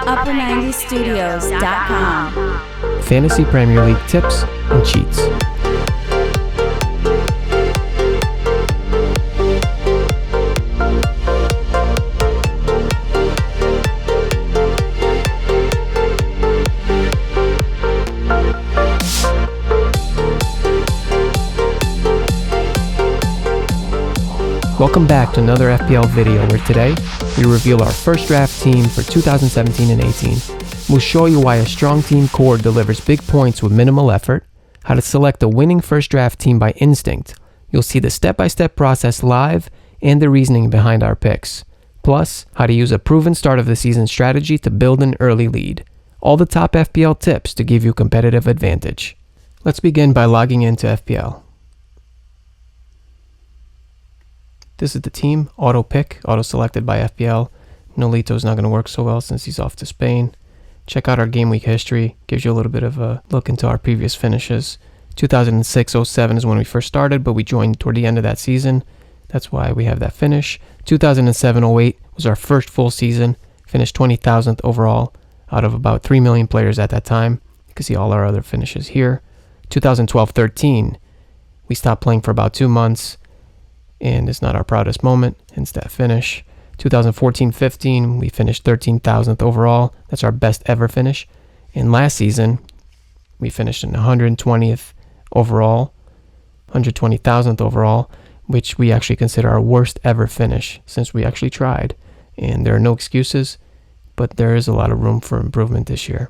Upper90studios.com. Fantasy Premier League tips and cheats. Welcome back to another FPL video where today we reveal our first draft team for 2017 and 18. We'll show you why a strong team core delivers big points with minimal effort, how to select a winning first draft team by instinct. You'll see the step-by-step process live and the reasoning behind our picks. Plus, how to use a proven start of the season strategy to build an early lead. All the top FPL tips to give you competitive advantage. Let's begin by logging into FPL. This is the team, auto pick, auto selected by FPL. Nolito's not going to work so well since he's off to Spain. Check out our game week history, gives you a little bit of a look into our previous finishes. 2006-07 is when we first started, but we joined toward the end of that season. That's why we have that finish. 2007-08 was our first full season, finished 20,000th overall out of about 3 million players at that time. You can see all our other finishes here. 2012-13, we stopped playing for about 2 months, and it's not our proudest moment, hence that finish. 2014-15, we finished 13,000th overall. That's our best ever finish. And last season, we finished in 120th overall, 120,000th overall, which we actually consider our worst ever finish since we actually tried. And there are no excuses, but there is a lot of room for improvement this year.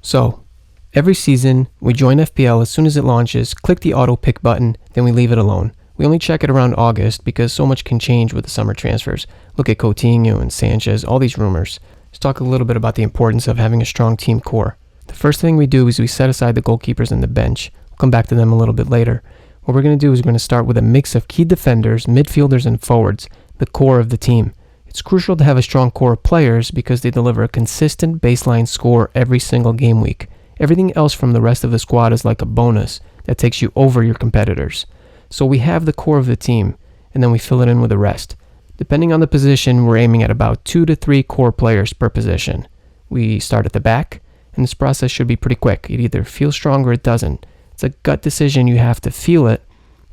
So, every season, we join FPL as soon as it launches, click the auto pick button, then we leave it alone. We only check it around August because so much can change with the summer transfers. Look at Coutinho and Sanchez, all these rumors. Let's talk a little bit about the importance of having a strong team core. The first thing we do is we set aside the goalkeepers and the bench. We'll come back to them a little bit later. What we're going to do is we're going to start with a mix of key defenders, midfielders, and forwards, the core of the team. It's crucial to have a strong core of players because they deliver a consistent baseline score every single game week. Everything else from the rest of the squad is like a bonus that takes you over your competitors. So we have the core of the team, and then we fill it in with the rest. Depending on the position, we're aiming at about 2 to 3 core players per position. We start at the back, and this process should be pretty quick. It either feels strong or it doesn't. It's a gut decision, you have to feel it,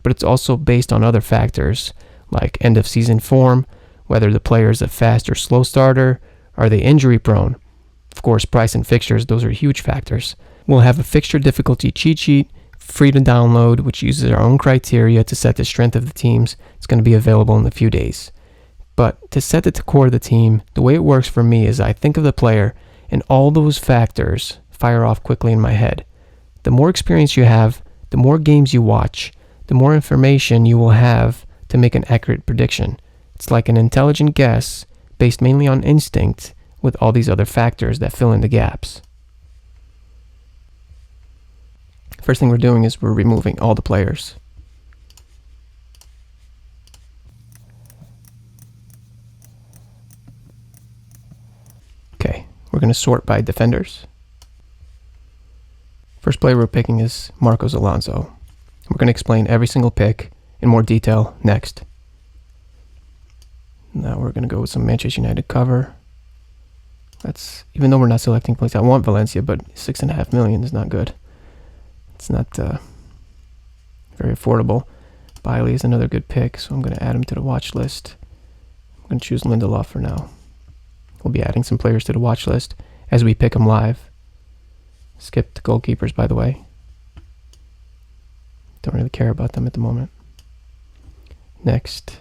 but it's also based on other factors, like end of season form, whether the player is a fast or slow starter, are they injury prone? Of course, price and fixtures, those are huge factors. We'll have a fixture difficulty cheat sheet, free to download, which uses our own criteria to set the strength of the teams. It's going to be available in a few days. But to set the core of the team, the way it works for me is I think of the player and all those factors fire off quickly in my head. The more experience you have, the more games you watch, the more information you will have to make an accurate prediction. It's like an intelligent guess based mainly on instinct with all these other factors that fill in the gaps. First thing we're doing is we're removing all the players. Okay, we're going to sort by defenders. First player we're picking is Marcos Alonso. We're going to explain every single pick in more detail next. Now we're going to go with some Manchester United cover. Even though we're not selecting players, I want Valencia, but 6.5 million is not good. It's not very affordable. Bailey is another good pick, so I'm going to add him to the watch list. I'm going to choose LINDELOF for now. We'll be adding some players to the watch list as we pick them live. Skip the goalkeepers, by the way. Don't really care about them at the moment. Next,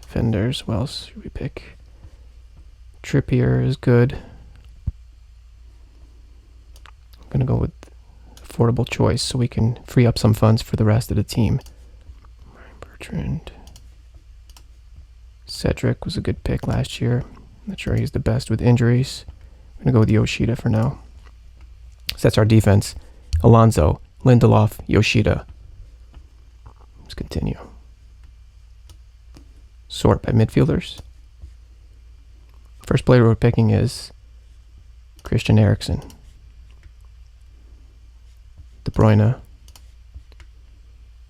defenders. What else should we pick? Trippier is good. I'm going to go with affordable choice so we can free up some funds for the rest of the team. Bertrand. Cedric was a good pick last year. Not sure he's the best with injuries. I'm going to go with Yoshida for now. So that's our defense. Alonso, LINDELOF, Yoshida. Let's continue. Sort by midfielders. First player we're picking is Christian Eriksen. De Bruyne.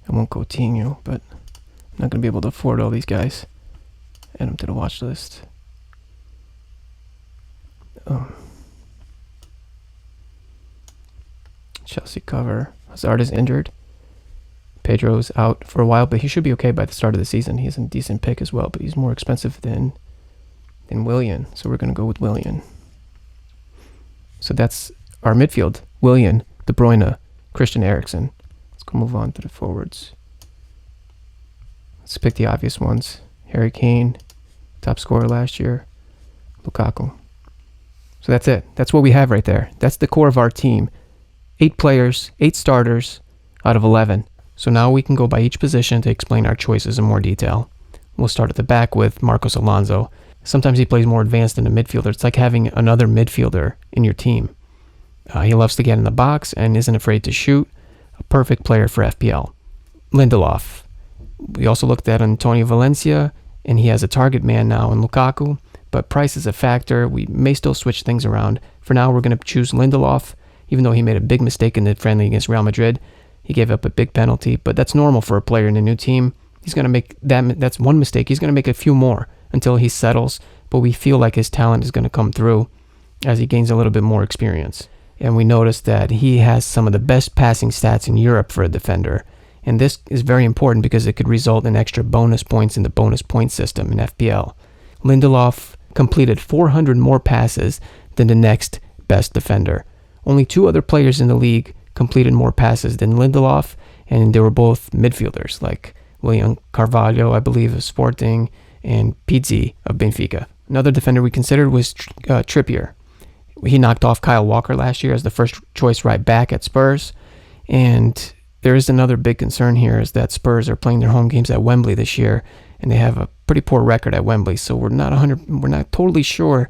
I want Coutinho, but I'm not going to be able to afford all these guys. Add them to the watch list. Chelsea cover. Hazard is injured. Pedro's out for a while, but he should be okay by the start of the season. He's a decent pick as well, but he's more expensive than Willian. So we're going to go with Willian. So that's our midfield. Willian, De Bruyne, Christian Eriksen. Let's go move on to the forwards. Let's pick the obvious ones. Harry Kane, top scorer last year. Lukaku. So that's it. That's what we have right there. That's the core of our team. 8 players, 8 starters out of 11. So now we can go by each position to explain our choices in more detail. We'll start at the back with Marcos Alonso. Sometimes he plays more advanced than a midfielder. It's like having another midfielder in your team. He loves to get in the box and isn't afraid to shoot. A perfect player for FPL. Lindelof. We also looked at Antonio Valencia, and he has a target man now in Lukaku, but price is a factor. We may still switch things around. For now, we're going to choose Lindelof, even though he made a big mistake in the friendly against Real Madrid. He gave up a big penalty, but that's normal for a player in a new team. He's going to make that's one mistake. He's going to make a few more until he settles, but we feel like his talent is going to come through as he gains a little bit more experience. And we noticed that he has some of the best passing stats in Europe for a defender. And this is very important because it could result in extra bonus points in the bonus point system in FPL. Lindelof completed 400 more passes than the next best defender. Only 2 other players in the league completed more passes than Lindelof, and they were both midfielders, like William Carvalho, I believe, of Sporting, and Pizzi of Benfica. Another defender we considered was Trippier. He knocked off Kyle Walker last year as the first choice right back at Spurs, and there is another big concern here is that Spurs are playing their home games at Wembley this year, and they have a pretty poor record at Wembley, so we're not totally sure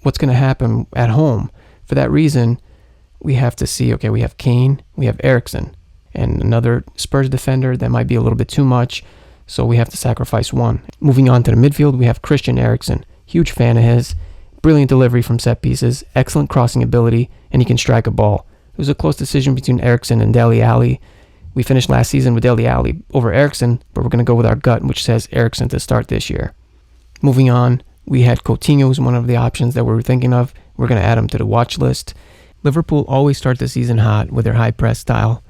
what's going to happen at home. For that reason, we have to see, okay, we have Kane, we have Eriksen, and another Spurs defender that might be a little bit too much, so we have to sacrifice one. Moving on to the midfield, we have Christian Eriksen. Huge fan of his. Brilliant delivery from set pieces, excellent crossing ability, and he can strike a ball. It was a close decision between Eriksen and Dele Alli. We finished last season with Dele Alli over Eriksen, but we're going to go with our gut, which says Eriksen to start this year. Moving on, we had Coutinho as one of the options that we were thinking of. We're going to add him to the watch list. Liverpool always start the season hot with their high press style.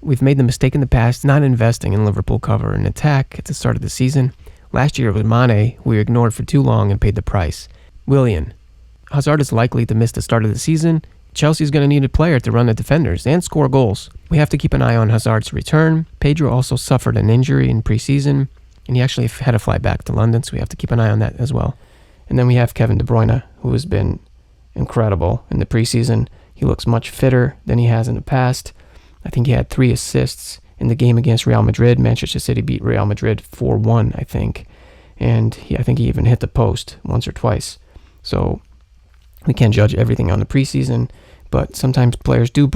We've made the mistake in the past not investing in Liverpool cover and attack at the start of the season. Last year it was Mane, who we ignored for too long and paid the price. Willian. Hazard is likely to miss the start of the season. Chelsea's going to need a player to run the defenders and score goals. We have to keep an eye on Hazard's return. Pedro also suffered an injury in preseason, and he actually had to fly back to London, so we have to keep an eye on that as well. And then we have Kevin De Bruyne, who has been incredible in the preseason. He looks much fitter than he has in the past. I think he had 3 assists in the game against Real Madrid. Manchester City beat Real Madrid 4-1, I think. And I think he even hit the post once or twice. So we can't judge everything on the preseason, but sometimes players do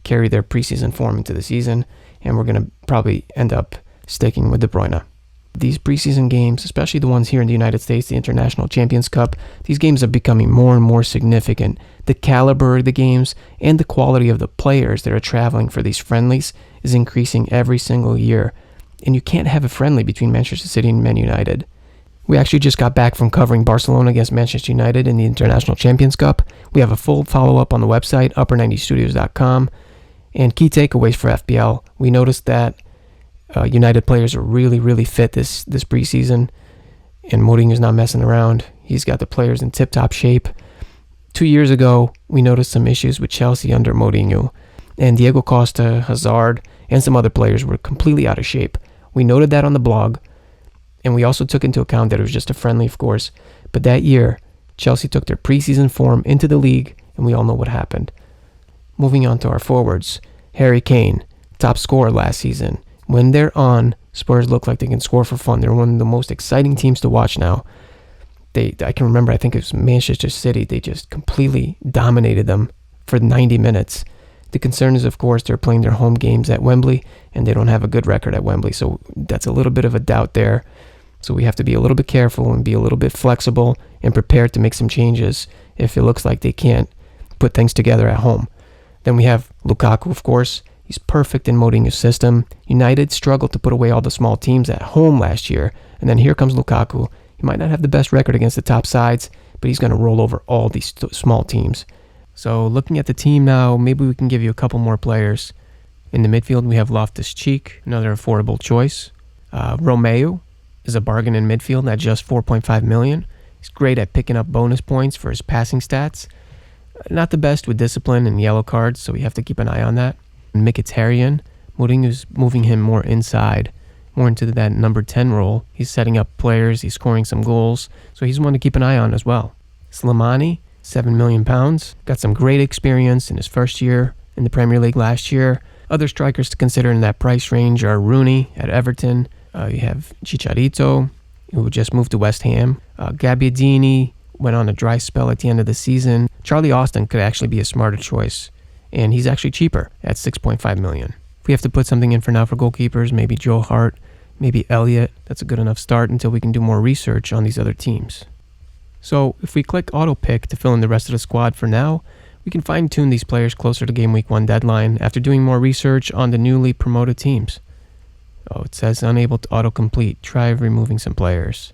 carry their preseason form into the season, and we're going to probably end up sticking with De Bruyne. These preseason games, especially the ones here in the United States, the International Champions Cup, these games are becoming more and more significant. The caliber of the games and the quality of the players that are traveling for these friendlies is increasing every single year. And you can't have a friendly between Manchester City and Man United. We actually just got back from covering Barcelona against Manchester United in the International Champions Cup. We have a full follow-up on the website, upper90studios.com. And key takeaways for FPL. We noticed that United players are really, really fit this preseason, and Mourinho's not messing around. He's got the players in tip-top shape. 2 years ago, we noticed some issues with Chelsea under Mourinho, and Diego Costa, Hazard, and some other players were completely out of shape. We noted that on the blog, and we also took into account that it was just a friendly, of course. But that year, Chelsea took their preseason form into the league, and we all know what happened. Moving on to our forwards, Harry Kane, top scorer last season. When they're on, Spurs look like they can score for fun. They're one of the most exciting teams to watch now. I can remember, I think it was Manchester City. They just completely dominated them for 90 minutes. The concern is, of course, they're playing their home games at Wembley, and they don't have a good record at Wembley. So that's a little bit of a doubt there. So we have to be a little bit careful and be a little bit flexible and prepared to make some changes if it looks like they can't put things together at home. Then we have Lukaku, of course. He's perfect in Mourinho's system. United struggled to put away all the small teams at home last year. And then here comes Lukaku. He might not have the best record against the top sides, but he's going to roll over all these small teams. So looking at the team now, maybe we can give you a couple more players. In the midfield, we have Loftus-Cheek, another affordable choice. ROMELU is a bargain in midfield at just 4.5 million. He's great at picking up bonus points for his passing stats. Not the best with discipline and yellow cards, so we have to keep an eye on that. Mkhitaryan, Mourinho's moving him more inside, more into that number 10 role. He's setting up players, he's scoring some goals, so he's one to keep an eye on as well. Slimani, £7 million, got some great experience in his first year in the Premier League last year. Other strikers to consider in that price range are Rooney at Everton. You have Chicharito, who just moved to West Ham. Gabbiadini went on a dry spell at the end of the season. Charlie Austin could actually be a smarter choice, and he's actually cheaper at 6.5 million. If we have to put something in for now for goalkeepers, maybe Joe Hart, maybe Elliott. That's a good enough start until we can do more research on these other teams. So if we click auto pick to fill in the rest of the squad for now, we can fine tune these players closer to game week 1 deadline after doing more research on the newly promoted teams. Oh, it says unable to autocomplete. Try removing some players.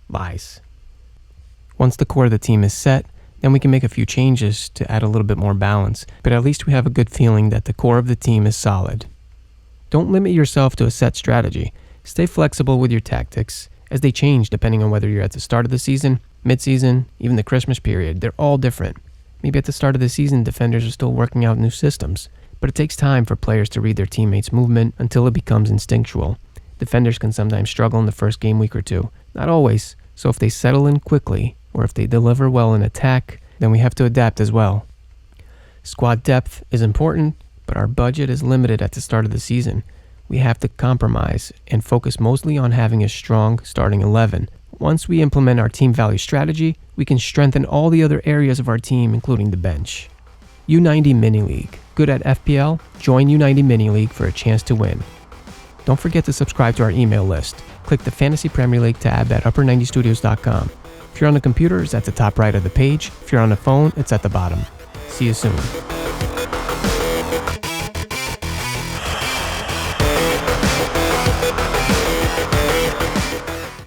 Lies. Once the core of the team is set, then we can make a few changes to add a little bit more balance, but at least we have a good feeling that the core of the team is solid. Don't limit yourself to a set strategy. Stay flexible with your tactics, as they change depending on whether you're at the start of the season, mid-season, even the Christmas period. They're all different. Maybe at the start of the season, defenders are still working out new systems, but it takes time for players to read their teammates' movement until it becomes instinctual. Defenders can sometimes struggle in the first game week or two. Not always, so if they settle in quickly, or if they deliver well in attack, then we have to adapt as well. Squad depth is important, but our budget is limited at the start of the season. We have to compromise and focus mostly on having a strong starting 11. Once we implement our team value strategy, we can strengthen all the other areas of our team, including the bench. U90 Mini League. Good at FPL? Join U90 Mini League for a chance to win. Don't forget to subscribe to our email list. Click the Fantasy Premier League tab at upper90studios.com. If you're on the computer, it's at the top right of the page. If you're on the phone, it's at the bottom. See you soon.